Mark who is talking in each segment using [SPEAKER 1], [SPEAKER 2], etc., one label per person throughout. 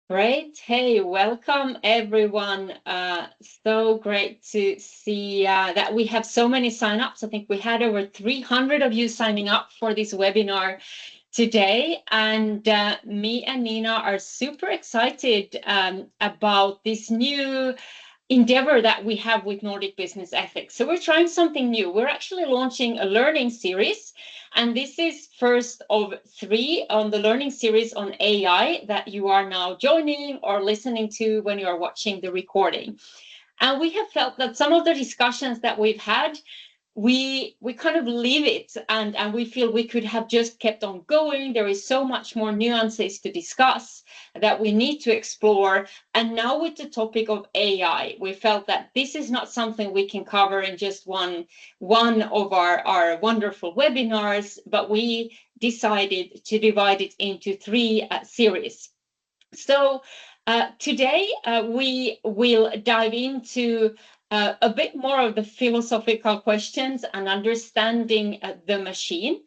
[SPEAKER 1] Great. Hey, welcome everyone. So great to see that we have so many signups. I think we had over 300 of you signing up for this webinar today. And me and Nina are super excited about this new endeavor that we have with Nordic Business Ethics. So we're trying something new. We're actually launching a learning series, and this is first of three on the learning series on AI that you are now joining or listening to when you are watching the recording. And we have felt that some of the discussions that we've had, we kind of leave it and we feel we could have just kept on going. There is so much more nuances to discuss that we need to explore. And now with the topic of AI, we felt that this is not something we can cover in just one of our wonderful webinars, but we decided to divide it into three series. So today we will dive into a bit more of the philosophical questions and understanding the machine,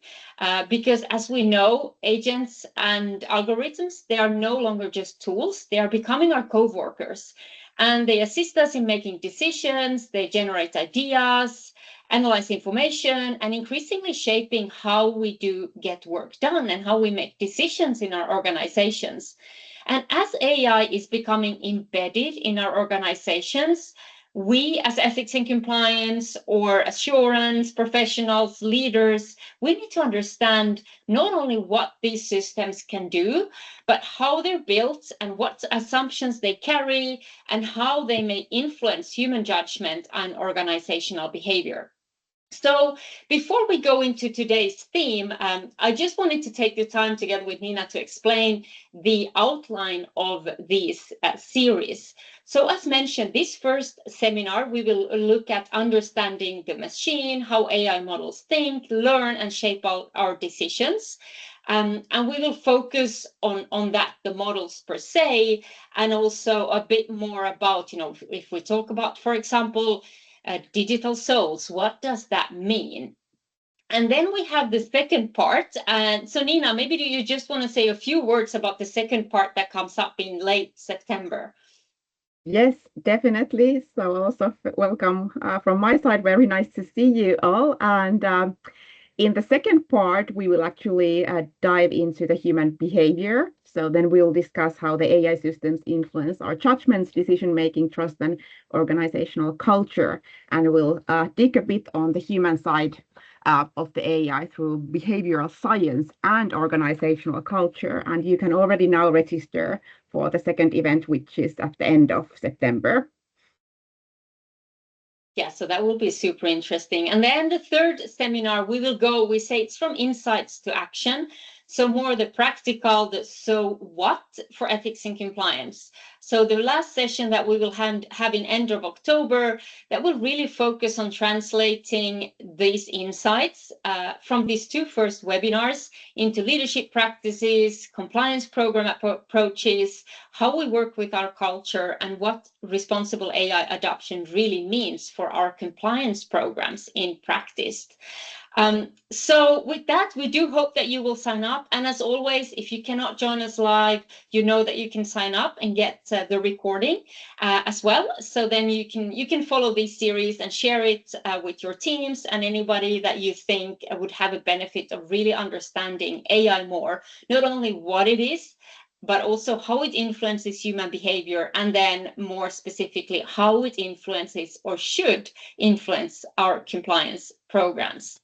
[SPEAKER 1] because as we know, agents and algorithms, they are no longer just tools, they are becoming our co-workers. And they assist us in making decisions, they generate ideas, analyze information, and increasingly shaping how we do get work done and how we make decisions in our organizations. And as AI is becoming embedded in our organizations, we as ethics and compliance or assurance professionals, leaders, we need to understand not only what these systems can do, but how they're built and what assumptions they carry and how they may influence human judgment and organizational behavior. So before we go into today's theme, I just wanted to take the time together with Nina to explain the outline of this series. So as mentioned, this first seminar, we will look at understanding the machine, how AI models think, learn, and shape our decisions. And we will focus on that, the models per se, and also a bit more about, if we talk about, for example, digital souls. What does that mean? And then we have the second part. And so, Nina, maybe do you just want to say a few words about the second part that comes up in late September?
[SPEAKER 2] Yes, definitely. So also welcome from my side. Very nice to see you all. And in the second part, we will actually dive into the human behavior. So then we'll discuss how the AI systems influence our judgments, decision making, trust, and organizational culture. And we'll dig a bit on the human side of the AI through behavioral science and organizational culture. And you can already now register for the second event, which is at the end of September.
[SPEAKER 1] Yeah, so that will be super interesting. And then the third seminar, we say it's from insights to action. So more the practical, the so what for ethics and compliance. So the last session that we will have in end of October, that will really focus on translating these insights from these two first webinars into leadership practices, compliance program approaches, how we work with our culture, and what responsible AI adoption really means for our compliance programs in practice. So with that, we do hope that you will sign up. And as always, if you cannot join us live, you know that you can sign up and get the recording as well. So then you can follow this series and share it with your teams and anybody that you think would have a benefit of really understanding AI more, not only what it is, but also how it influences human behavior, and then more specifically, how it influences or should influence our compliance programs.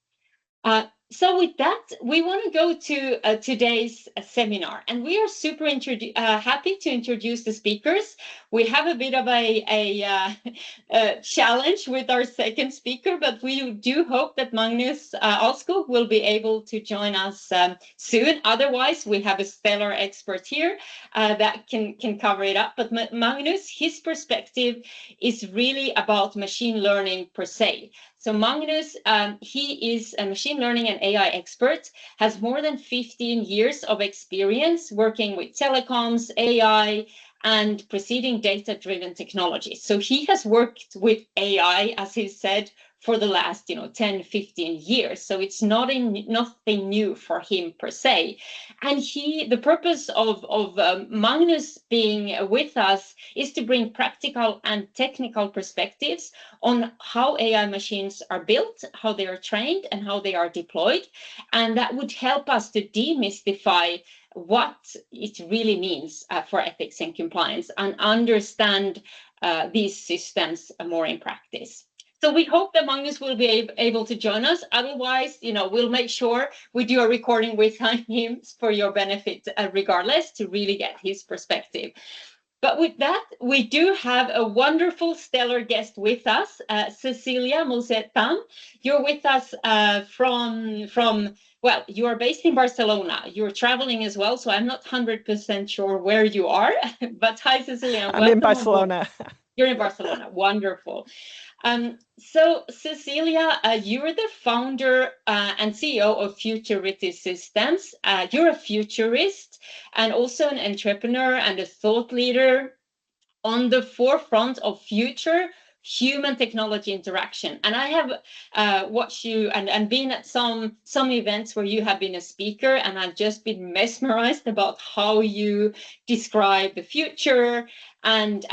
[SPEAKER 1] So with that, we want to go to today's seminar, and we are super happy to introduce the speakers. We have a bit of a challenge with our second speaker, but we do hope that Magnus Alskog will be able to join us soon. Otherwise, we have a stellar expert here that can cover it up. But Magnus, his perspective is really about machine learning per se. So Magnus, he is a machine learning and AI expert, has more than 15 years of experience working with telecoms, AI, and preceding data-driven technology. So he has worked with AI, as he said, for the last 10, 15 years. So it's nothing new for him per se. And the purpose of Magnus being with us is to bring practical and technical perspectives on how AI machines are built, how they are trained, and how they are deployed. And that would help us to demystify what it really means for ethics and compliance and understand these systems more in practice. So we hope that Magnus will be able to join us. Otherwise, we'll make sure we do a recording with him for your benefit, regardless, to really get his perspective. But with that, we do have a wonderful, stellar guest with us, Cecilia Mosetan. You're with us well, you are based in Barcelona. You're traveling as well, so I'm not 100% sure where you are. But hi, Cecilia.
[SPEAKER 3] I'm in Barcelona.
[SPEAKER 1] You're in Barcelona. Wonderful. So Cecilia, you're the founder and CEO of Futurity Systems. You're a futurist and also an entrepreneur and a thought leader on the forefront of future human technology interaction. And I have watched you and been at some events where you have been a speaker, and I've just been mesmerized about how you describe the future and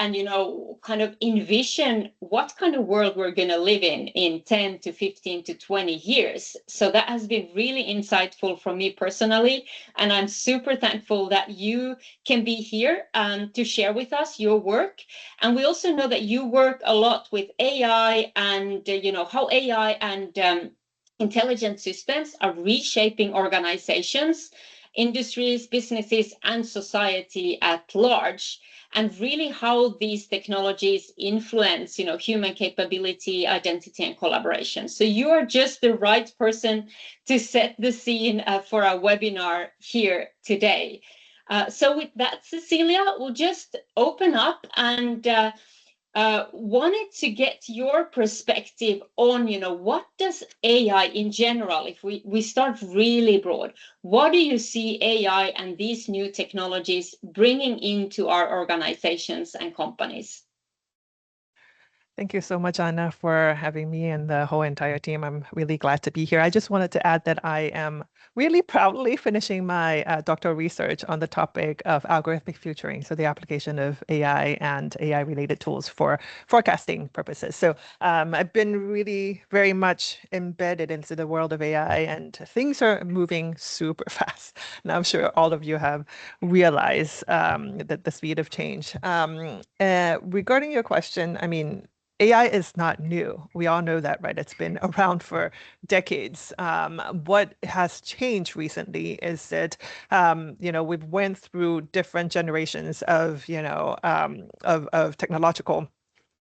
[SPEAKER 1] kind of envision what kind of world we're going to live in 10 to 15 to 20 years. So that has been really insightful for me personally, and I'm super thankful that you can be here to share with us your work. And we also know that you work a lot with AI and how AI and intelligent systems are reshaping organizations, industries, businesses, and society at large, and really how these technologies influence human capability, identity, and collaboration. So you are just the right person to set the scene for our webinar here today. So with that, Cecilia, we'll just open up and wanted to get your perspective on, what does AI in general, if we start really broad, what do you see AI and these new technologies bringing into our organizations and companies?
[SPEAKER 3] Thank you so much, Anna, for having me and the whole entire team. I'm really glad to be here. I just wanted to add that I am really proudly finishing my doctoral research on the topic of algorithmic futuring, so the application of AI and AI-related tools for forecasting purposes. So I've been really very much embedded into the world of AI, and things are moving super fast. And I'm sure all of you have realized that the speed of change. Regarding your question, I mean, AI is not new. We all know that, right? It's been around for decades. What has changed recently is that, we've went through different generations of, of technological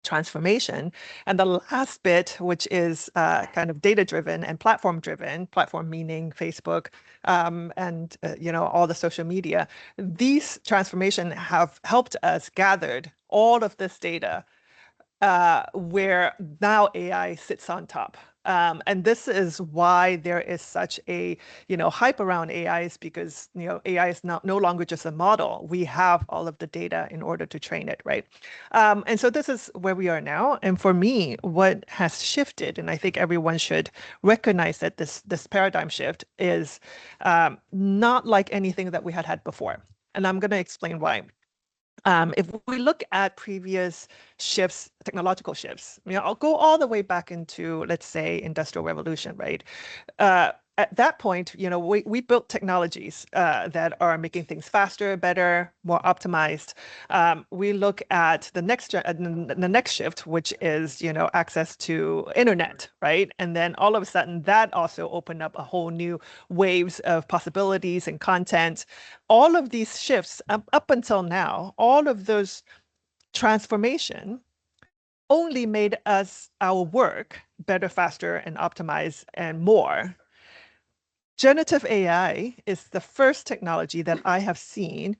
[SPEAKER 3] transformation. And the last bit, which is kind of data-driven and platform-driven, platform meaning Facebook and, all the social media, these transformation have helped us gathered all of this data where now AI sits on top. And this is why there is such a hype around AI, is because AI is no longer just a model. We have all of the data in order to train it, right? And so this is where we are now. And for me, what has shifted, and I think everyone should recognize that this paradigm shift is not like anything that we had before. And I'm going to explain why. If we look at previous shifts, technological shifts, I'll go all the way back into, let's say, Industrial Revolution, right? At that point, we built technologies that are making things faster, better, more optimized. We look at the next shift, which is access to internet, right? And then all of a sudden, that also opened up a whole new waves of possibilities and content. All of these shifts up until now, all of those transformation only made our work better, faster, and optimized and more. Generative AI is the first technology that I have seen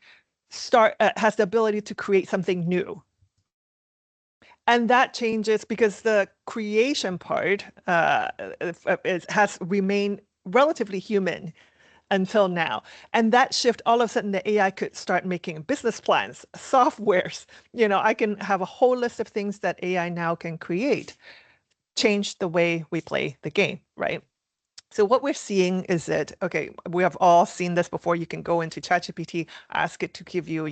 [SPEAKER 3] has the ability to create something new. And that changes because the creation part has remained relatively human. until now. And that shift, all of a sudden, the AI could start making business plans, softwares. I can have a whole list of things that AI now can create, change the way we play the game, right? So what we're seeing is that, okay, we have all seen this before. You can go into ChatGPT, ask it to give you,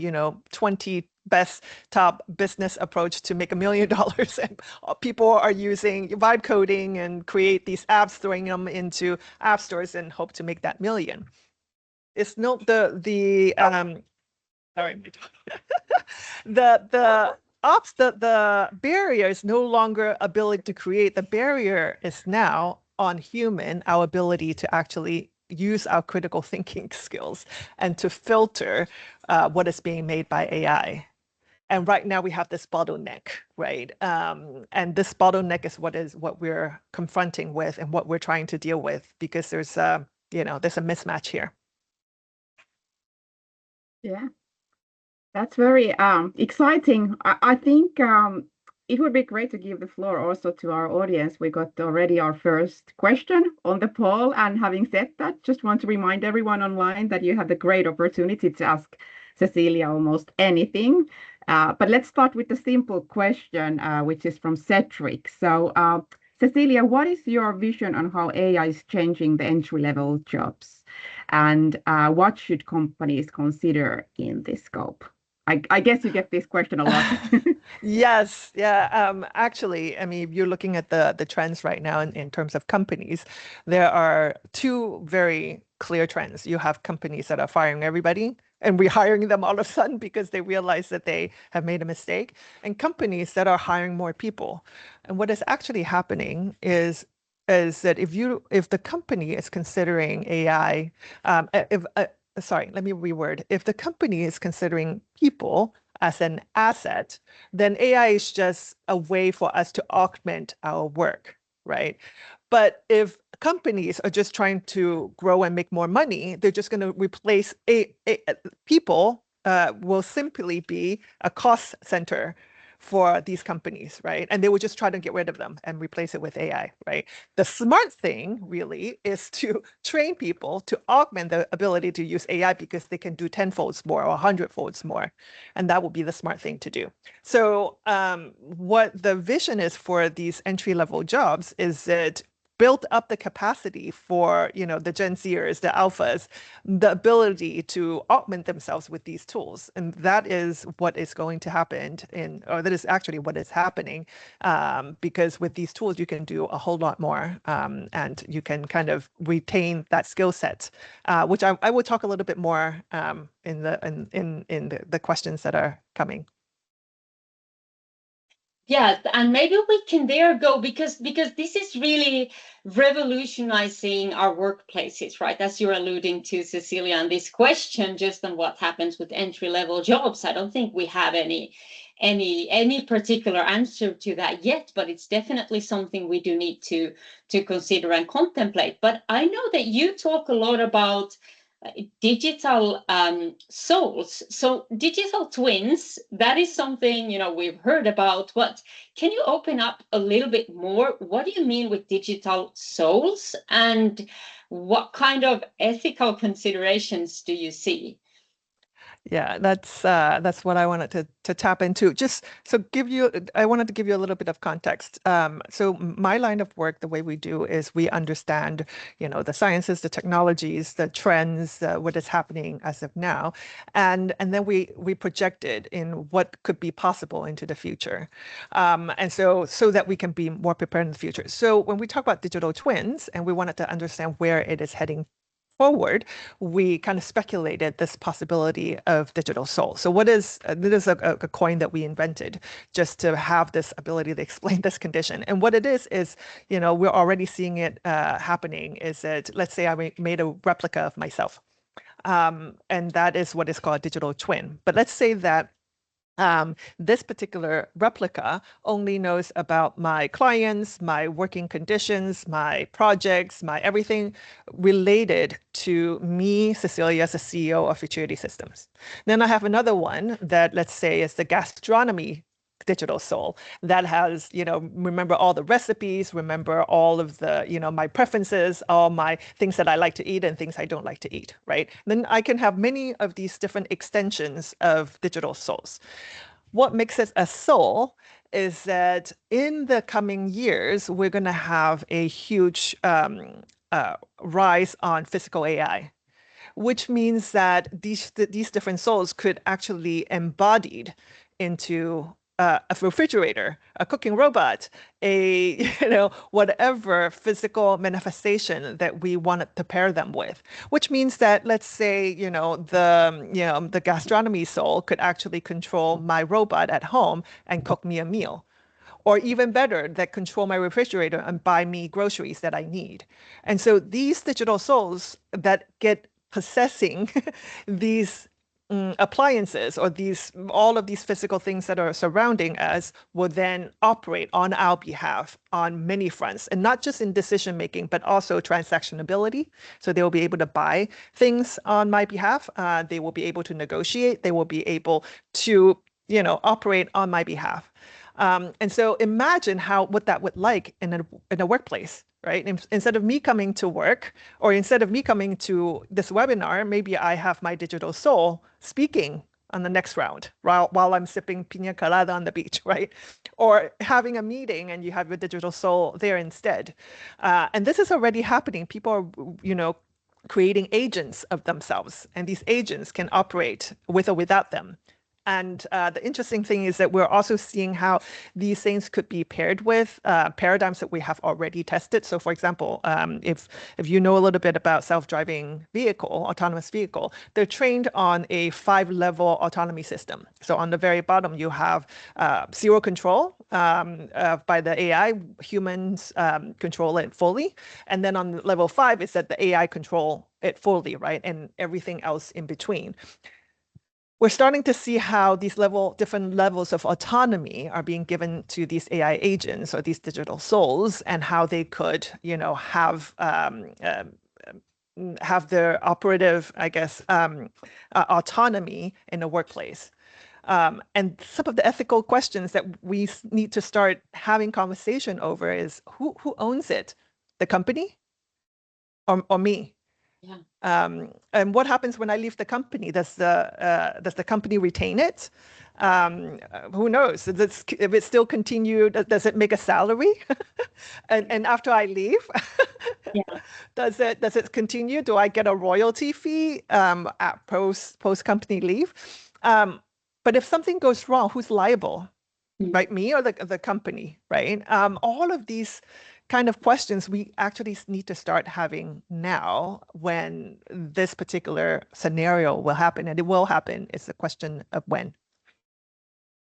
[SPEAKER 3] 20 best top business approach to make $1 million. And people are using vibe coding and create these apps, throwing them into app stores and hope to make that million. It's no sorry, the barrier is no longer ability to create. The barrier is now on human, our ability to actually use our critical thinking skills and to filter what is being made by AI. And right now we have this bottleneck, right? And this bottleneck is what we're confronting with and what we're trying to deal with, because there's a mismatch here.
[SPEAKER 2] Yeah, that's very exciting. I think it would be great to give the floor also to our audience. We got already our first question on the poll. And having said that, just want to remind everyone online that you have the great opportunity to ask Cecilia almost anything. But let's start with the simple question, which is from Cedric. So, Cecilia, what is your vision on how AI is changing the entry-level jobs? And what should companies consider in this scope? I guess you get this question a lot.
[SPEAKER 3] Yes, yeah. Actually, I mean, if you're looking at the trends right now in terms of companies, there are two very clear trends. You have companies that are firing everybody and rehiring them all of a sudden because they realize that they have made a mistake, and companies that are hiring more people. And what is actually happening is that if the company is considering AI, sorry, let me reword. If the company is considering people as an asset, then AI is just a way for us to augment our work, right? But if companies are just trying to grow and make more money, they're just going to replace people will simply be a cost center for these companies, right? And they will just try to get rid of them and replace it with AI, right? The smart thing really is to train people to augment the ability to use AI, because they can do 10-folds more or 100-folds more. And that will be the smart thing to do. So what the vision is for these entry-level jobs is that built up the capacity for the Gen Zers, the alphas, the ability to augment themselves with these tools. And that is what is going to happen or that is actually what is happening, because with these tools you can do a whole lot more, and you can kind of retain that skill set, which I will talk a little bit more in the questions that are coming.
[SPEAKER 1] Yeah, and maybe we can there go, because this is really revolutionizing our workplaces, right? As you're alluding to, Cecilia, and this question just on what happens with entry-level jobs. I don't think we have any particular answer to that yet, but it's definitely something we do need to consider and contemplate. But I know that you talk a lot about digital souls. So digital twins, that is something we've heard about. What can you open up a little bit more? What do you mean with digital souls, and what kind of ethical considerations do you see?
[SPEAKER 3] Yeah, that's what I wanted to tap into. Just so I wanted to give you a little bit of context. So my line of work, the way we do is we understand, the sciences, the technologies, the trends, what is happening as of now, and then we project it in what could be possible into the future, and so that we can be more prepared in the future. So when we talk about digital twins, and we wanted to understand where it is heading forward, we kind of speculated this possibility of digital soul. So this is a coin that we invented just to have this ability to explain this condition. And what it is, we're already seeing it happening, is that, let's say I made a replica of myself. And that is what is called a digital twin. But let's say that this particular replica only knows about my clients, my working conditions, my projects, my everything related to me, Cecilia, as a CEO of Futurity Systems. Then I have another one that, let's say, is the gastronomy digital soul that has, remember all the recipes, remember all of the, my preferences, all my things that I like to eat and things I don't like to eat, right? And then I can have many of these different extensions of digital souls. What makes it a soul is that in the coming years, we're going to have a huge rise on physical AI, which means that these different souls could actually embodied into a refrigerator, a cooking robot, a whatever physical manifestation that we wanted to pair them with. Which means that, let's say, the gastronomy soul could actually control my robot at home and cook me a meal, or even better, that control my refrigerator and buy me groceries that I need. And so these digital souls that get possessing these appliances, or all of these physical things that are surrounding us, will then operate on our behalf on many fronts, and not just in decision making, but also transactionability. So they will be able to buy things on my behalf. They will be able to negotiate. They will be able to operate on my behalf. And so imagine what that would like in a workplace, right? Instead of me coming to work, or instead of me coming to this webinar, maybe I have my digital soul speaking on the next round while I'm sipping pina colada on the beach, right? Or having a meeting and you have your digital soul there instead. And this is already happening. People are, creating agents of themselves, and these agents can operate with or without them. And the interesting thing is that we're also seeing how these things could be paired with paradigms that we have already tested. So, for example, if you know a little bit about self-driving vehicle, autonomous vehicle, they're trained on a 5-level autonomy system. So on the very bottom, you have zero control by the AI. Humans control it fully. And then on level 5 is that the AI control it fully, right? And everything else in between. We're starting to see how these different levels of autonomy are being given to these AI agents or these digital souls, and how they could, have their operative, I guess, autonomy in the workplace. And some of the ethical questions that we need to start having conversation over is who owns it? The company or me?
[SPEAKER 1] Yeah.
[SPEAKER 3] And what happens when I leave the company? Does the company retain it? Who knows? If it still continue, does it make a salary? and after I leave,
[SPEAKER 1] Yeah.
[SPEAKER 3] does it continue? Do I get a royalty fee at post company leave? But if something goes wrong, who's liable? Right, me or the company, right? All of these kind of questions we actually need to start having now when this particular scenario will happen, and it will happen. It's a question of when.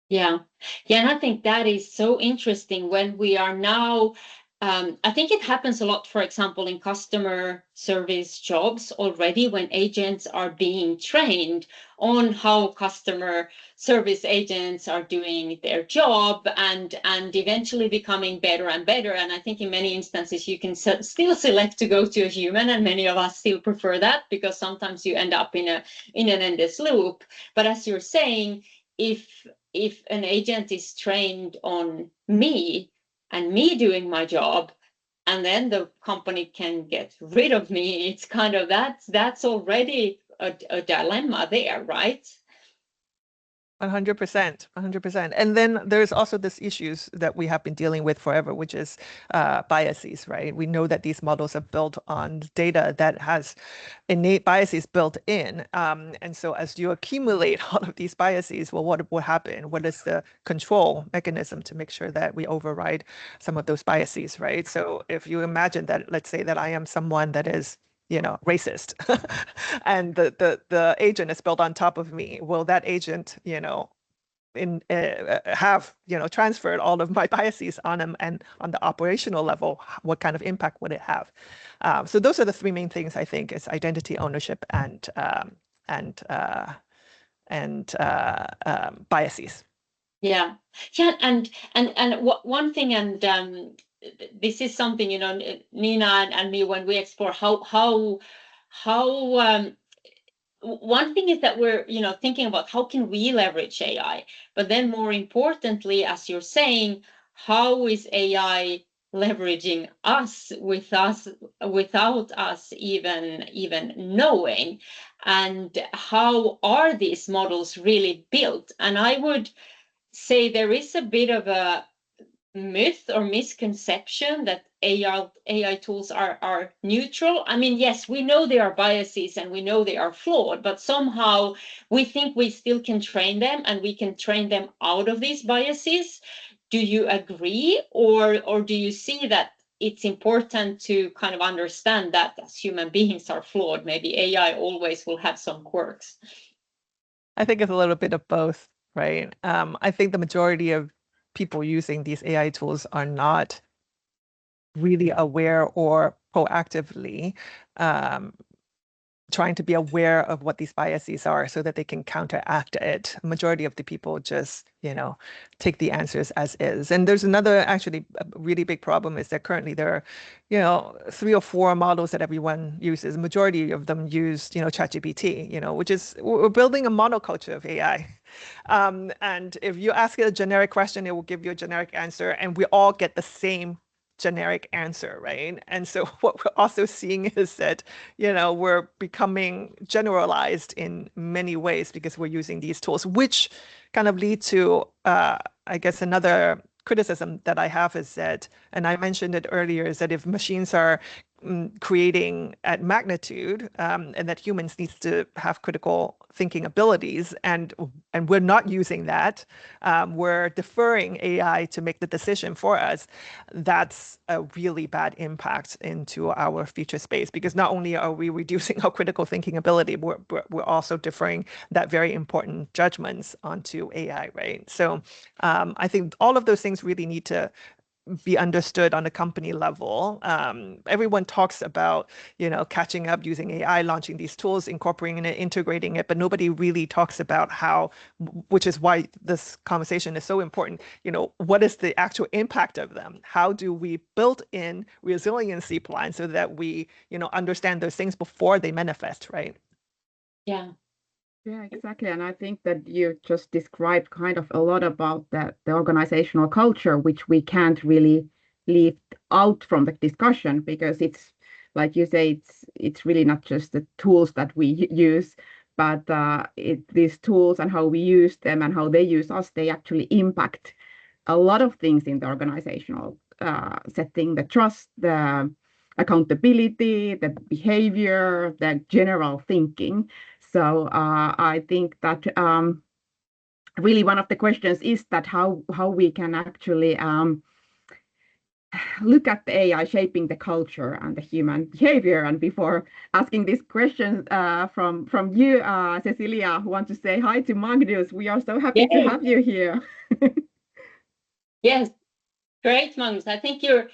[SPEAKER 1] Yeah. Yeah. And I think that is so interesting when we are now. I think it happens a lot, for example, in customer service jobs already, when agents are being trained on how customer service agents are doing their job, and eventually becoming better and better. And I think in many instances you can still select to go to a human, and many of us still prefer that, because sometimes you end up in an endless loop. But as you're saying, if an agent is trained on me and me doing my job, and then the company can get rid of me, it's kind of that's already a dilemma there, right?
[SPEAKER 3] 100%, 100%. And then there's also this issues that we have been dealing with forever, which is biases, right? We know that these models are built on data that has innate biases built in. And so as you accumulate all of these biases, well, what will happen? What is the control mechanism to make sure that we override some of those biases, right? So if you imagine that, let's say that I am someone that is racist, and the agent is built on top of me, will that agent have transferred all of my biases on them, and on the operational level, what kind of impact would it have? So those are the 3 main things I think: is identity, ownership, and biases.
[SPEAKER 1] Yeah. Yeah. And one thing, and this is something, Nina and me, when we explore how one thing is that we're, thinking about how can we leverage AI, but then more importantly, as you're saying, how is AI leveraging us without us even knowing, and how are these models really built? And I would say there is a bit of a myth or misconception that AI tools are neutral. I mean, yes, we know there are biases and we know they are flawed, but somehow we think we still can train them and we can train them out of these biases. Do you agree, or do you see that it's important to kind of understand that as human beings are flawed, maybe AI always will have some quirks?
[SPEAKER 3] I think it's a little bit of both, right? I think the majority of people using these AI tools are not really aware or proactively trying to be aware of what these biases are so that they can counteract it. Majority of the people just, take the answers as is. And there's another actually a really big problem is that currently there are, 3 or 4 models that everyone uses. Majority of them use, ChatGPT, which is we're building a monoculture of AI. And if you ask it a generic question, it will give you a generic answer, and we all get the same generic answer, right? And so what we're also seeing is that, we're becoming generalized in many ways because we're using these tools, which kind of lead to, I guess, another criticism that I have is that, and I mentioned it earlier, is that if machines are creating at magnitude, and that humans needs to have critical thinking abilities, and we're not using that, we're deferring AI to make the decision for us. That's a really bad impact into our future space, because not only are we reducing our critical thinking ability, we're also deferring that very important judgments onto AI, right? So I think all of those things really need to be understood on a company level. Everyone talks about, catching up using AI, launching these tools, incorporating it, integrating it, but nobody really talks about how, which is why this conversation is so important, what is the actual impact of them? How do we build in resiliency plans so that we, understand those things before they manifest, right?
[SPEAKER 1] Yeah.
[SPEAKER 2] Yeah, exactly. And I think that you just described kind of a lot about the organizational culture, which we can't really leave out from the discussion, because it's like you say, it's really not just the tools that we use, but these tools and how we use them and how they use us, they actually impact a lot of things in the organizational setting, the trust, the accountability, the behavior, the general thinking. So I think that really one of the questions is that how we can actually look at the AI shaping the culture and the human behavior. And before asking this question from you, Cecilia, who want to say hi to Magnus, we are so happy to have you here.
[SPEAKER 1] Yes. Great, Magnus. I think you're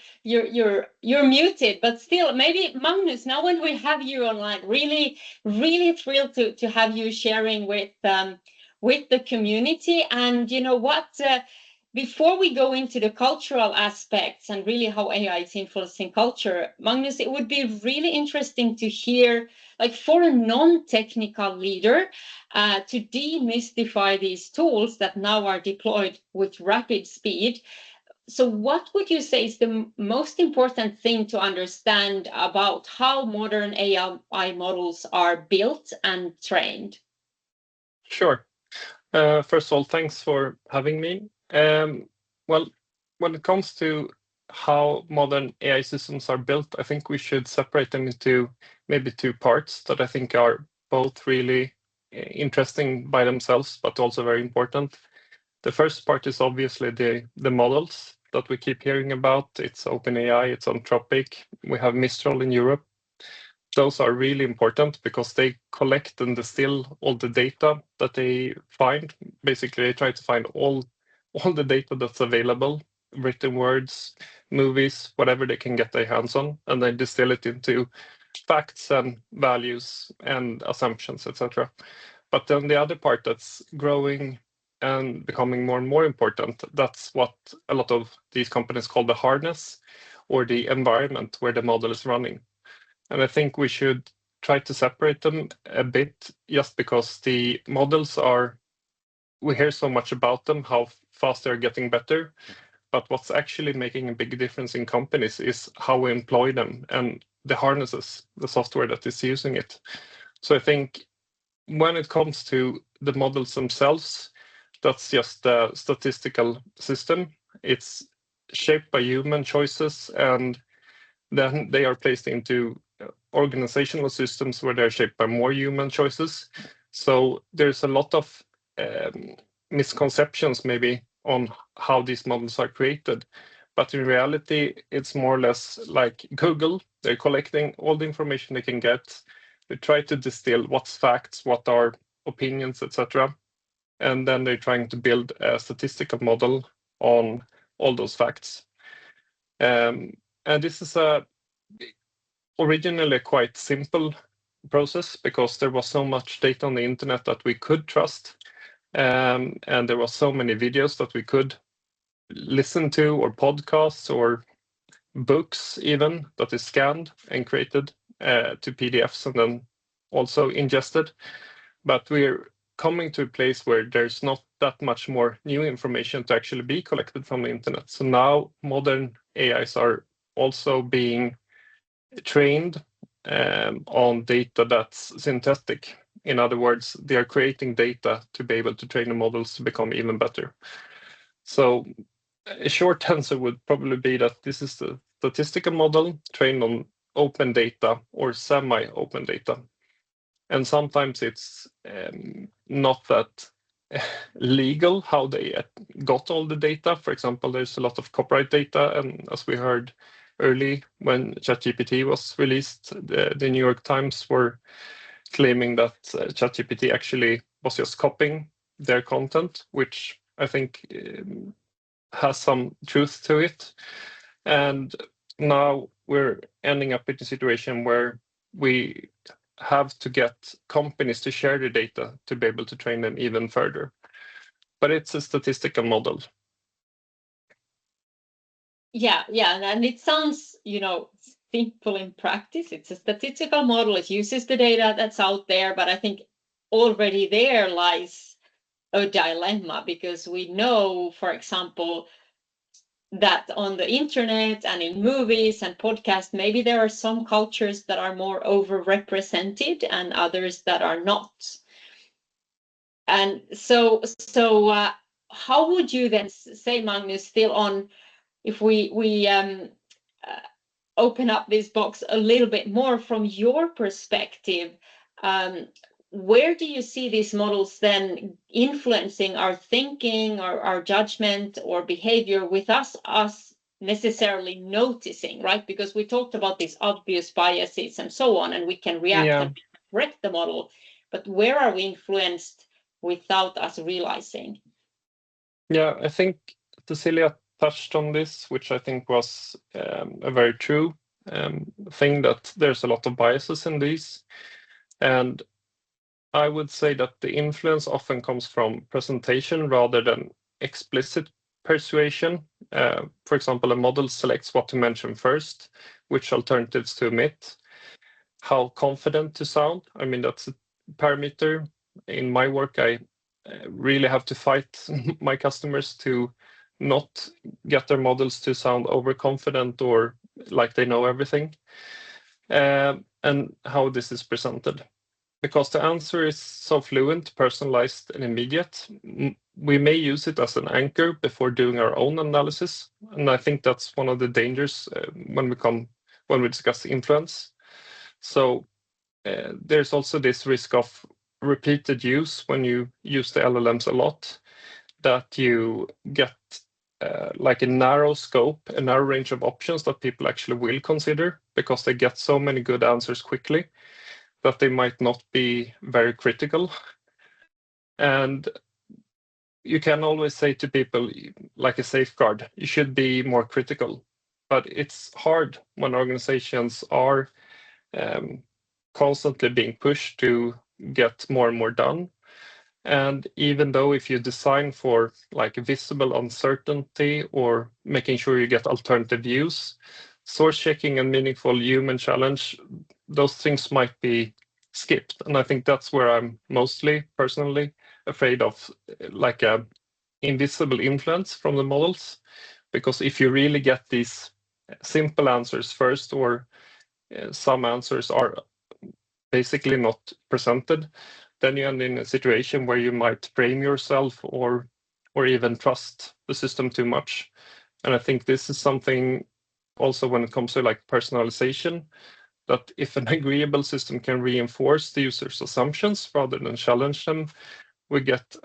[SPEAKER 1] muted, but still, maybe Magnus. Now, when we have you online, really, really thrilled to have you sharing with the community. And you know what? Before we go into the cultural aspects and really how AI is influencing culture, Magnus, it would be really interesting to hear, like, for a non-technical leader, to demystify these tools that now are deployed with rapid speed. So what would you say is the most important thing to understand about how modern AI models are built and trained?
[SPEAKER 4] Sure. First of all, thanks for having me. Well, when it comes to how modern AI systems are built, I think we should separate them into maybe 2 parts that I think are both really interesting by themselves, but also very important. The first part is obviously the models that we keep hearing about. It's OpenAI, it's Anthropic, we have Mistral in Europe. Those are really important because they collect and distill all the data that they find. Basically, they try to find all the data that's available, written words, movies, whatever they can get their hands on, and they distill it into facts and values and assumptions, etc. But then the other part that's growing and becoming more and more important, that's what a lot of these companies call the harness, or the environment where the model is running. And I think we should try to separate them a bit, just because the models we hear so much about them, how fast they're getting better. But what's actually making a big difference in companies is how we employ them and the harnesses, the software that is using it. So I think when it comes to the models themselves, that's just a statistical system. It's shaped by human choices, and then they are placed into organizational systems where they're shaped by more human choices. So there's a lot of misconceptions maybe on how these models are created. But in reality, it's more or less like Google. They're collecting all the information they can get. They try to distill what's facts, what are opinions, etc. And then they're trying to build a statistical model on all those facts. And this is originally a quite simple process, because there was so much data on the internet that we could trust. And there was so many videos that we could listen to, or podcasts, or books even, that is scanned and created to PDFs and then also ingested. But we're coming to a place where there's not that much more new information to actually be collected from the internet. So now modern AIs are also being trained on data that's synthetic. In other words, they are creating data to be able to train the models to become even better. So a short answer would probably be that this is the statistical model trained on open data or semi-open data. And sometimes it's not that legal how they got all the data. For example, there's a lot of copyright data, and as we heard early when ChatGPT was released, the New York Times were claiming that ChatGPT actually was just copying their content, which I think has some truth to it. And now we're ending up in a situation where we have to get companies to share the data to be able to train them even further. But it's a statistical model.
[SPEAKER 1] Yeah, and it sounds, simple in practice. It's a statistical model. It uses the data that's out there, but I think already there lies a dilemma, because we know, for example, that on the internet and in movies and podcasts, maybe there are some cultures that are more overrepresented and others that are not. And so how would you then say, Magnus, still on, if we open up this box a little bit more from your perspective, where do you see these models then influencing our thinking, or our judgment or behavior, with us necessarily noticing, right? Because we talked about these obvious biases and so on, and we can react and correct the model, but where are we influenced without us realizing?
[SPEAKER 4] Yeah, I think Cecilia touched on this, which I think was a very true thing, that there's a lot of biases in these. And I would say that the influence often comes from presentation rather than explicit persuasion. For example, a model selects what to mention first, which alternatives to omit, how confident to sound. I mean, that's a parameter. In my work, I really have to fight my customers to not get their models to sound overconfident or like they know everything, and how this is presented. Because the answer is so fluent, personalized, and immediate, we may use it as an anchor before doing our own analysis. And I think that's one of the dangers when we discuss influence. So there's also this risk of repeated use when you use the LLMs a lot, that you get like a narrow scope, a narrow range of options that people actually will consider, because they get so many good answers quickly that they might not be very critical. And you can always say to people, like a safeguard, you should be more critical. But it's hard when organizations are constantly being pushed to get more and more done. And even though if you design for like visible uncertainty or making sure you get alternative views, source checking and meaningful human challenge those things might be skipped. And I think that's where I'm mostly personally afraid of, like a invisible influence from the models. Because if you really get these simple answers first, or some answers are basically not presented, then you end in a situation where you might frame yourself or even trust the system too much. And I think this is something also when it comes to like personalization, that if an agreeable system can reinforce the user's assumptions rather than challenge them, we get,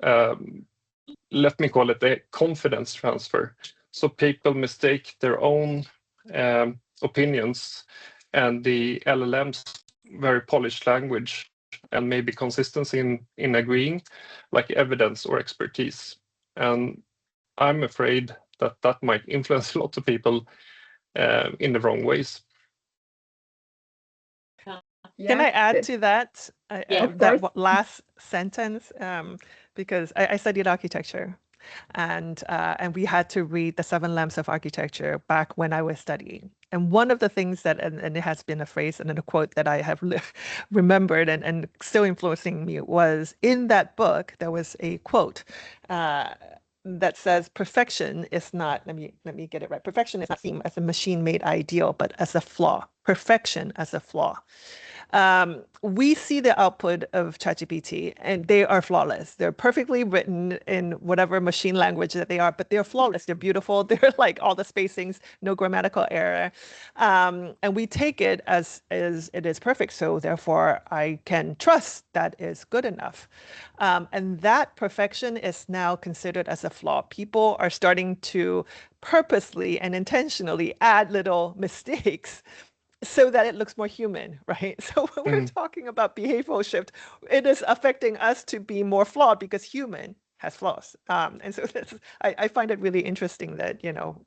[SPEAKER 4] let me call it a confidence transfer. So people mistake their own opinions and the LLM's very polished language and maybe consistency in agreeing, like evidence or expertise. And I'm afraid that that might influence a lot of people in the wrong ways.
[SPEAKER 3] Can I add to that?
[SPEAKER 2] Of
[SPEAKER 3] That
[SPEAKER 2] course.
[SPEAKER 3] last sentence, because I studied architecture, and we had to read the 7 lamps of architecture back when I was studying. And one of the things that, and it has been a phrase and a quote that I have remembered and still influencing me, was in that book, there was a quote that says, perfection is not, let me get it right. Perfection is not seen as a machine-made ideal, but as a flaw. Perfection as a flaw. We see the output of ChatGPT and they are flawless. They're perfectly written in whatever machine language that they are, but they're flawless. They're beautiful. They're like all the spacings, no grammatical error. And we take it as it is perfect. So therefore I can trust that is good enough. And that perfection is now considered as a flaw. People are starting to purposely and intentionally add little mistakes so that it looks more human, right? So when we're talking about behavioral shift, it is affecting us to be more flawed because human has flaws. And so I find it really interesting that,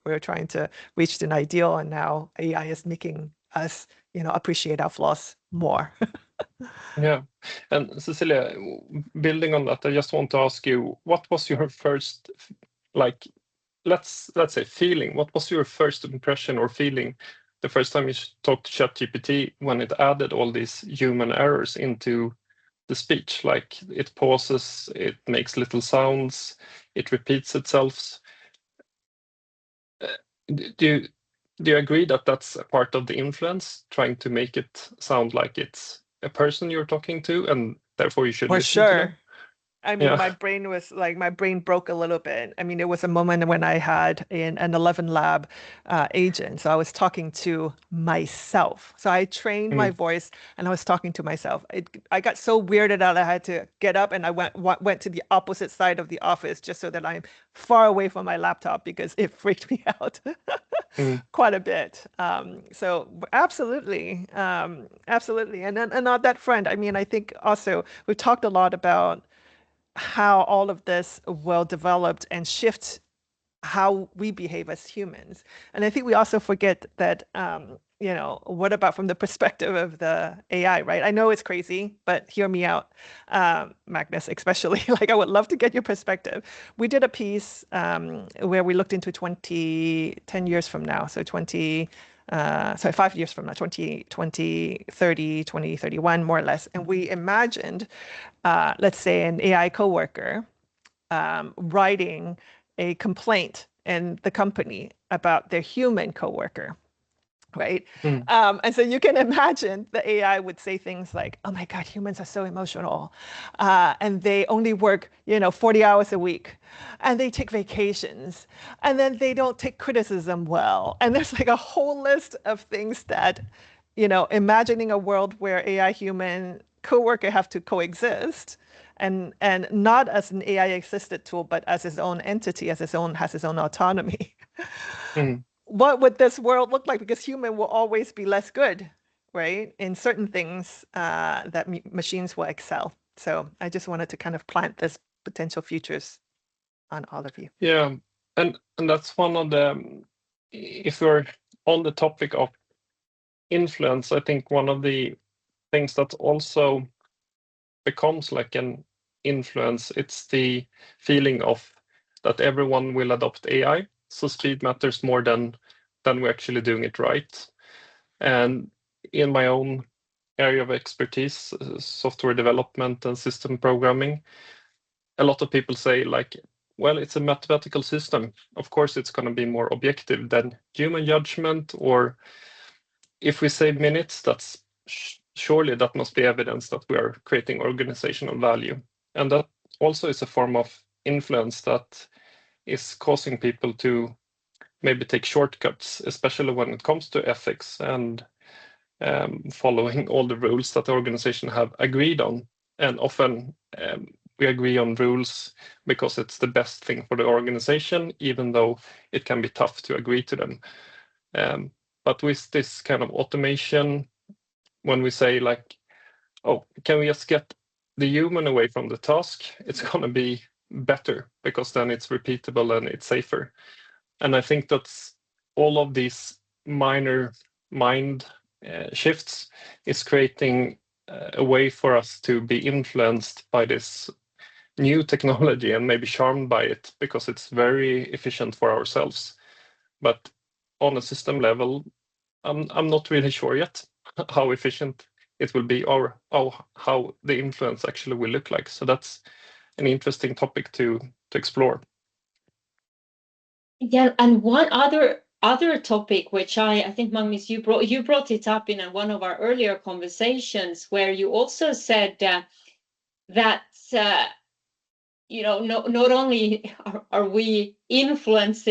[SPEAKER 3] we're trying to reach an ideal and now AI is making us, appreciate our flaws more.
[SPEAKER 4] Yeah. And Cecilia, building on that, I just want to ask you, what was your first, like, let's say feeling, what was your first impression or feeling the first time you talked to ChatGPT when it added all these human errors into the speech? Like it pauses, it makes little sounds, it repeats itself. Do you agree that that's a part of the influence, trying to make it sound like it's a person you're talking to, and therefore you should
[SPEAKER 3] For
[SPEAKER 4] listen to them?
[SPEAKER 3] sure. I mean, my brain broke a little bit. I mean, it was a moment when I had an 11 lab agent. So I was talking to myself. So I trained my voice and I was talking to myself. I got so weirded out I had to get up and I went to the opposite side of the office just so that I'm far away from my laptop because it freaked me out quite a bit. So absolutely, absolutely. And on that front, I mean, I think also we've talked a lot about how all of this will develop and shift how we behave as humans. And I think we also forget that, what about from the perspective of the AI, right? I know it's crazy, but hear me out, Magnus, especially. Like, I would love to get your perspective. We did a piece where we looked into 10 years from now. So 5 years from now, 2030, 2031, more or less. And we imagined, let's say, an AI coworker writing a complaint in the company about their human coworker, right? And so you can imagine the AI would say things like, "Oh my God, humans are so emotional, and they only work, 40 hours a week, and they take vacations, and then they don't take criticism well." And there's like a whole list of things that, imagining a world where AI human coworker have to coexist. And not as an AI assisted tool, but as its own entity, has its own autonomy. What would this world look like? Because human will always be less good, right? In certain things that machines will excel. So I just wanted to kind of plant this potential futures on all of you.
[SPEAKER 4] Yeah, and that's one of the, if we're on the topic of influence, I think one of the things that also becomes like an influence, it's the feeling of that everyone will adopt AI. So speed matters more than we're actually doing it right. And in my own area of expertise, software development and system programming, a lot of people say like, well, it's a mathematical system. Of course, it's going to be more objective than human judgment. Or if we save minutes, that's surely that must be evidence that we are creating organizational value. And that also is a form of influence that is causing people to maybe take shortcuts, especially when it comes to ethics and following all the rules that the organization have agreed on. And often we agree on rules because it's the best thing for the organization, even though it can be tough to agree to them. But with this kind of automation, when we say like, oh, can we just get the human away from the task? It's going to be better because then it's repeatable and it's safer. And I think that's all of these minor mind shifts is creating a way for us to be influenced by this new technology and maybe charmed by it because it's very efficient for ourselves. But on a system level, I'm not really sure yet how efficient it will be or how the influence actually will look like. So that's an interesting topic to explore.
[SPEAKER 1] Yeah, and one other topic which I think Magnus you brought it up in one of our earlier conversations where you also said that not only are we influenced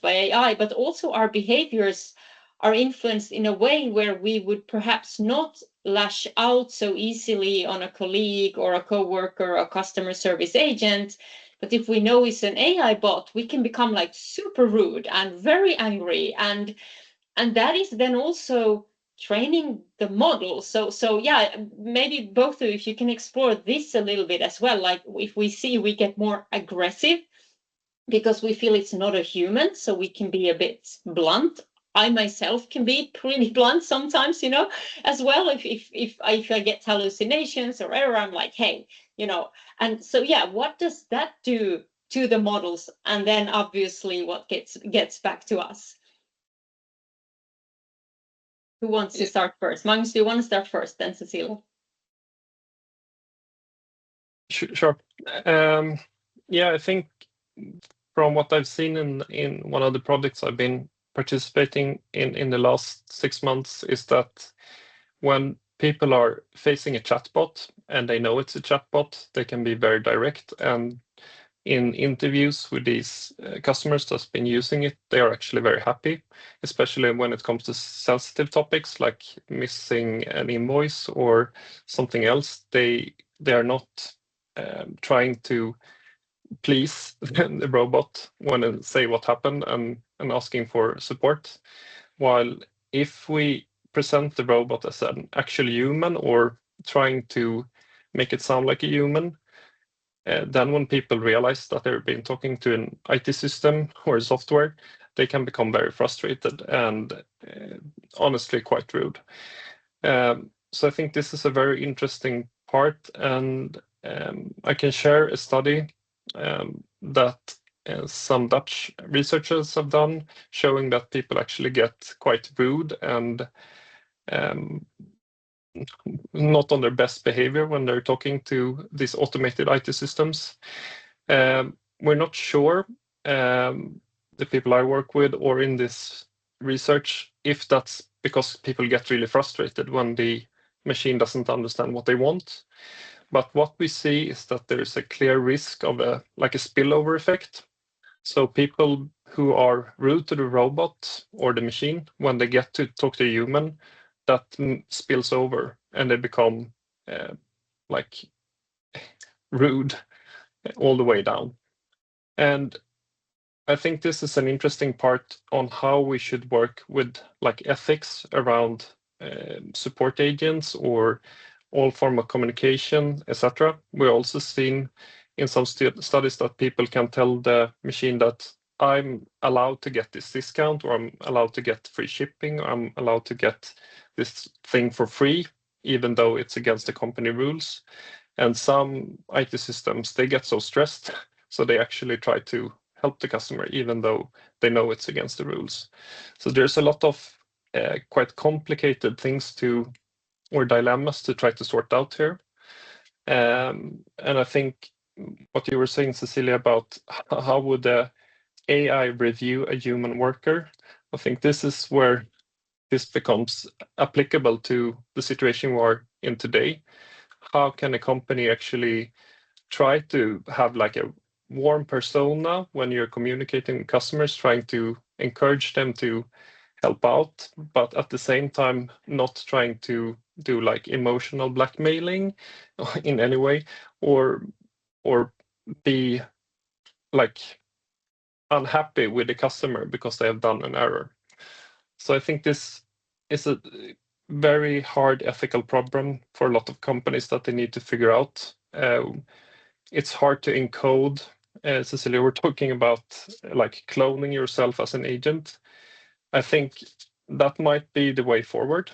[SPEAKER 1] by AI, but also our behaviors are influenced in a way where we would perhaps not lash out so easily on a colleague or a coworker or a customer service agent. But if we know it's an AI bot, we can become like super rude and very angry. And that is then also training the model. So yeah, maybe both of you, if you can explore this a little bit as well, like if we see we get more aggressive because we feel it's not a human, so we can be a bit blunt. I myself can be pretty blunt sometimes, as well. If I get hallucinations or error, I'm like, hey, and so yeah, what does that do to the models? And then obviously what gets back to us. Who wants to start first? Magnus, do you want to start first, then Cecilia?
[SPEAKER 4] Sure. Yeah, I think from what I've seen in one of the projects I've been participating in the last 6 months is that when people are facing a chatbot and they know it's a chatbot, they can be very direct. And in interviews with these customers that's been using it, they are actually very happy, especially when it comes to sensitive topics like missing an invoice or something else. They are not trying to please the robot when they say what happened and asking for support. While if we present the robot as an actual human or trying to make it sound like a human, then when people realize that they've been talking to an IT system or software, they can become very frustrated and honestly quite rude. So I think this is a very interesting part, and I can share a study that some Dutch researchers have done, showing that people actually get quite rude and not on their best behavior when they're talking to these automated IT systems. We're not sure, the people I work with or in this research, if that's because people get really frustrated when the machine doesn't understand what they want. But what we see is that there is a clear risk of a spillover effect. So people who are rude to the robot or the machine, when they get to talk to a human, that spills over and they become rude all the way down. And I think this is an interesting part on how we should work with ethics around support agents or all form of communication, etc. We're also seen in some studies that people can tell the machine that I'm allowed to get this discount, or I'm allowed to get free shipping, or I'm allowed to get this thing for free, even though it's against the company rules. And some IT systems, they get so stressed, so they actually try to help the customer, even though they know it's against the rules. So there's a lot of quite complicated things to or dilemmas to try to sort out here. And I think what you were saying, Cecilia, about how would the AI review a human worker, I think this is where this becomes applicable to the situation we are in today. How can a company actually try to have like a warm persona when you're communicating with customers, trying to encourage them to help out, but at the same time not trying to do like emotional blackmailing in any way, or be like unhappy with the customer because they have done an error. So I think this is a very hard ethical problem for a lot of companies that they need to figure out. It's hard to encode. Cecilia, we're talking about like cloning yourself as an agent. I think that might be the way forward.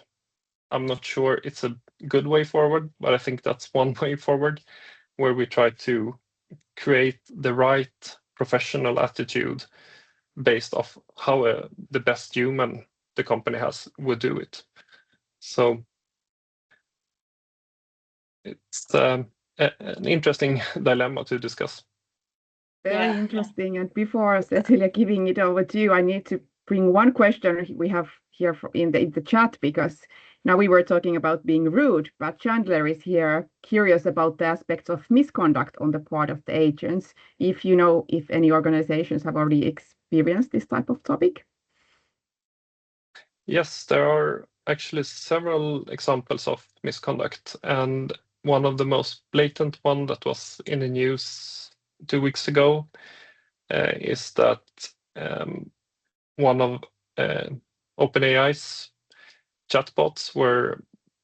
[SPEAKER 4] I'm not sure it's a good way forward, but I think that's one way forward, where we try to create the right professional attitude based off how the best human the company has would do it. So it's an interesting dilemma to discuss.
[SPEAKER 2] Very interesting. And before Cecilia giving it over to you, I need to bring one question we have here in the chat, because now we were talking about being rude, but Chandler is here curious about the aspects of misconduct on the part of the agents. If you know if any organizations have already experienced this type of topic.
[SPEAKER 4] Yes, there are actually several examples of misconduct, and one of the most blatant one that was in the news 2 weeks ago is that one of OpenAI's chatbots, where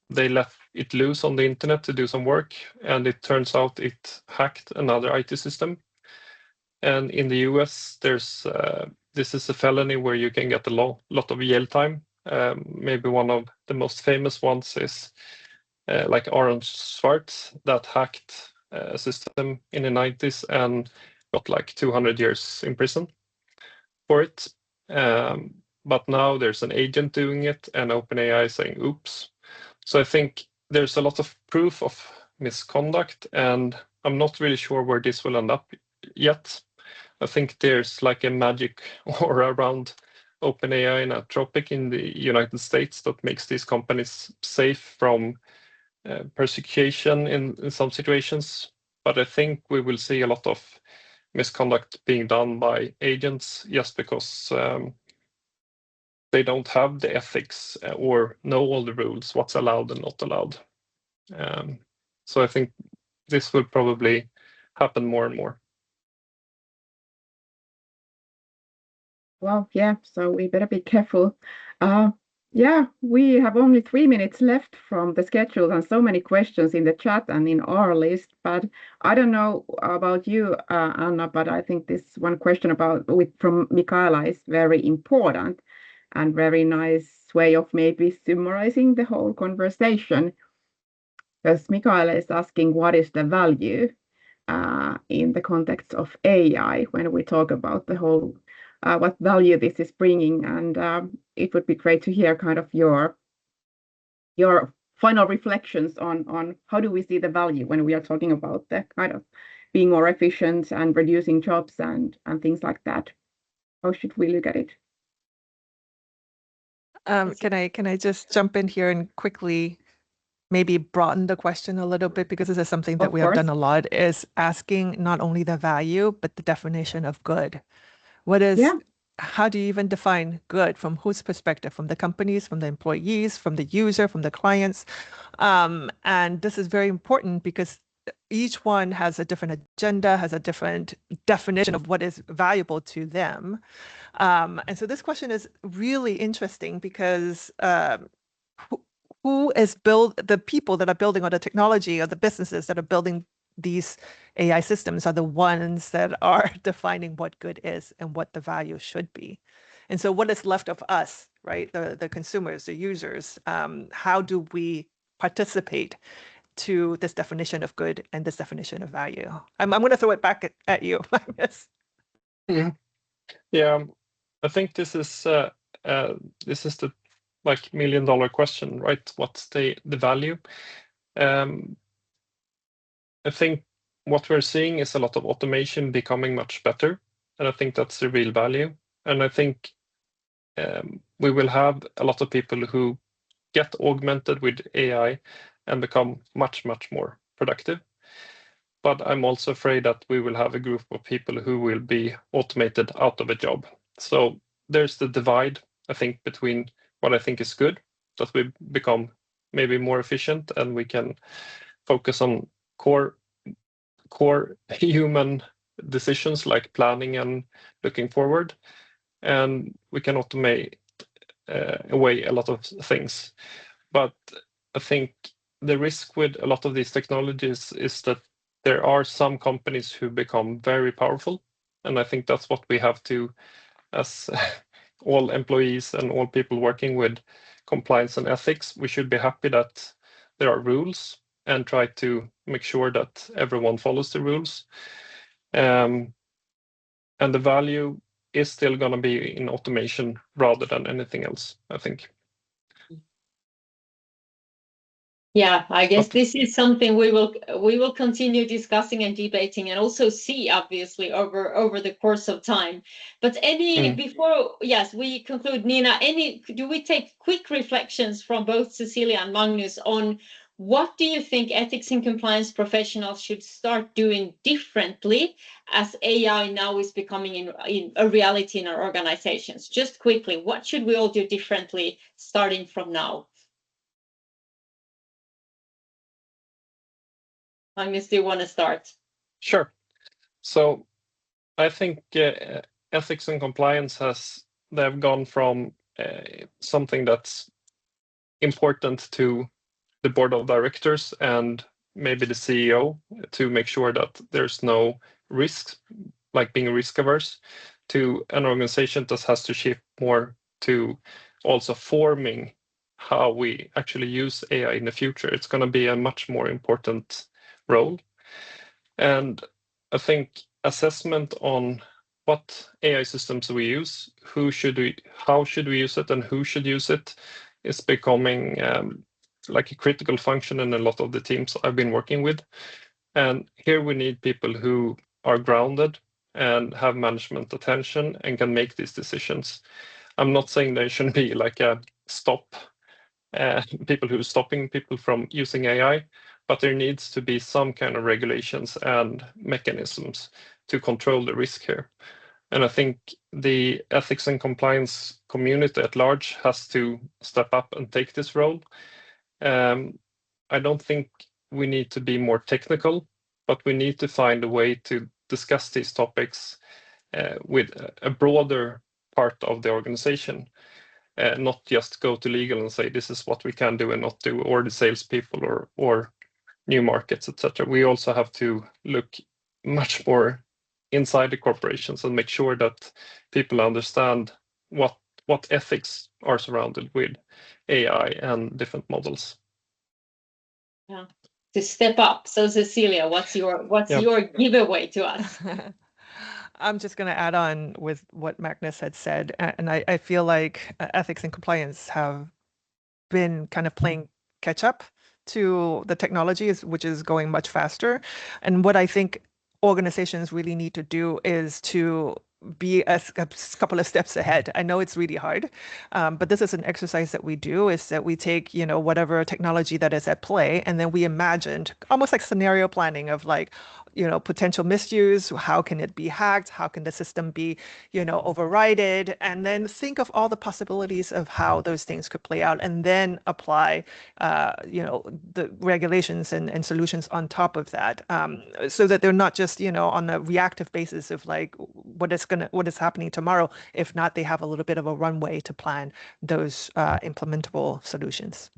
[SPEAKER 4] they left it loose on the internet to do some work, and it turns out it hacked another IT system. And in the US, there's this is a felony where you can get a lot of jail time. Maybe one of the most famous ones is like Aaron Swartz, that hacked a system in the 90s and got like 200 years in prison for it. But now there's an agent doing it, and OpenAI saying, oops. So I think there's a lot of proof of misconduct, and I'm not really sure where this will end up yet. I think there's like a magic aura around OpenAI and Anthropic in the United States that makes these companies safe from persecution in some situations. But I think we will see a lot of misconduct being done by agents just because they don't have the ethics or know all the rules, what's allowed and not allowed. So I think this will probably happen more and more.
[SPEAKER 2] Well, yeah, so we better be careful. Yeah, we have only 3 minutes left from the schedule and so many questions in the chat and in our list. But I don't know about you, Anna, but I think this one question from Michaela is very important and very nice way of maybe summarizing the whole conversation. Because Michaela is asking, what is the value in the context of AI when we talk about the whole what value this is bringing, and it would be great to hear kind of your final reflections on how do we see the value when we are talking about the kind of being more efficient and reducing jobs and things like that. How should we look at it?
[SPEAKER 3] Can I just jump in here and quickly maybe broaden the question a little bit, because this is something that we have done a lot, is asking not only the value, but the definition of good. What is, how do you even define good? From whose perspective? From the companies, from the employees, from the user, from the clients? And this is very important because each one has a different agenda, has a different definition of what is valuable to them. And so this question is really interesting because who is the people that are building, or the technology, or the businesses that are building these AI systems are the ones that are defining what good is and what the value should be. And so what is left of us, right? The consumers, the users, how do we participate to this definition of good and this definition of value? I'm going to throw it back at you, I guess.
[SPEAKER 4] Yeah, I think this is the like million-dollar question, right? What's the value? I think what we're seeing is a lot of automation becoming much better, and I think that's the real value. And I think we will have a lot of people who get augmented with AI and become much, much more productive. But I'm also afraid that we will have a group of people who will be automated out of a job. So there's the divide, I think, between what I think is good, that we become maybe more efficient and we can focus on core human decisions like planning and looking forward, and we can automate away a lot of things. But I think the risk with a lot of these technologies is that there are some companies who become very powerful, and I think that's what we have to, as all employees and all people working with compliance and ethics, we should be happy that there are rules and try to make sure that everyone follows the rules. And the value is still going to be in automation rather than anything else, I think.
[SPEAKER 1] Yeah, I guess this is something we will continue discussing and debating, and also see obviously over the course of time. But before we conclude, Nina, do we take quick reflections from both Cecilia and Magnus on what do you think ethics and compliance professionals should start doing differently as AI now is becoming in a reality in our organizations? Just quickly, what should we all do differently starting from now? Magnus, do you want to start?
[SPEAKER 4] Sure. So I think ethics and compliance they've gone from something that's important to the board of directors and maybe the CEO to make sure that there's no risks, like being risk averse, to an organization that has to shift more to also forming how we actually use AI in the future. It's going to be a much more important role. And I think assessment on what AI systems we use, how should we use it, and who should use it, is becoming like a critical function in a lot of the teams I've been working with. And here we need people who are grounded and have management attention and can make these decisions. I'm not saying there shouldn't be like a people who are stopping people from using AI, but there needs to be some kind of regulations and mechanisms to control the risk here. And I think the ethics and compliance community at large has to step up and take this role. I don't think we need to be more technical, but we need to find a way to discuss these topics with a broader part of the organization. Not just go to legal and say this is what we can do and not do, or the salespeople or new markets, etc. We also have to look much more inside the corporations and make sure that people understand what ethics are surrounded with AI and different models.
[SPEAKER 1] Yeah, to step up. So Cecilia, what's your giveaway to us?
[SPEAKER 3] I'm just going to add on with what Magnus had said. And I feel like ethics and compliance have been kind of playing catch up to the technology, which is going much faster. And what I think organizations really need to do is to be a couple of steps ahead. I know it's really hard, but this is an exercise that we do, is that we take, whatever technology that is at play, and then we imagined almost like scenario planning of like, potential misuse. How can it be hacked? How can the system be, overridden? And then think of all the possibilities of how those things could play out, and then apply, the regulations and solutions on top of that, so that they're not just, on a reactive basis of like what is happening tomorrow. If not, they have a little bit of a runway to plan those implementable solutions.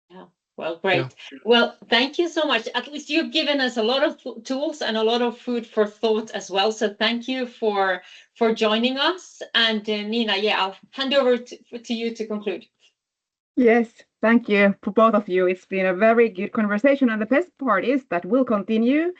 [SPEAKER 1] Yeah. Well, great. Yeah. Well, thank you so much. At least you've given us a lot of tools and a lot of food for thought as well. So thank you for joining us. And Nina, I'll hand over to you to conclude.
[SPEAKER 2] Yes, thank you for both of you. It's been a very good conversation. And the best part is that we'll continue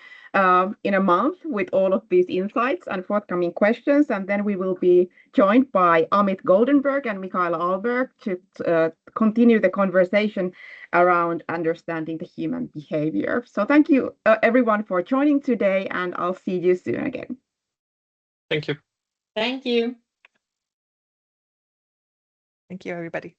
[SPEAKER 2] in a month with all of these insights and forthcoming questions. And then we will be joined by Amit Goldenberg and Mikaela Alberg to continue the conversation around understanding the human behavior. So thank you everyone for joining today, and I'll see you soon again.
[SPEAKER 4] Thank you.
[SPEAKER 1] Thank you.
[SPEAKER 3] Thank you, everybody.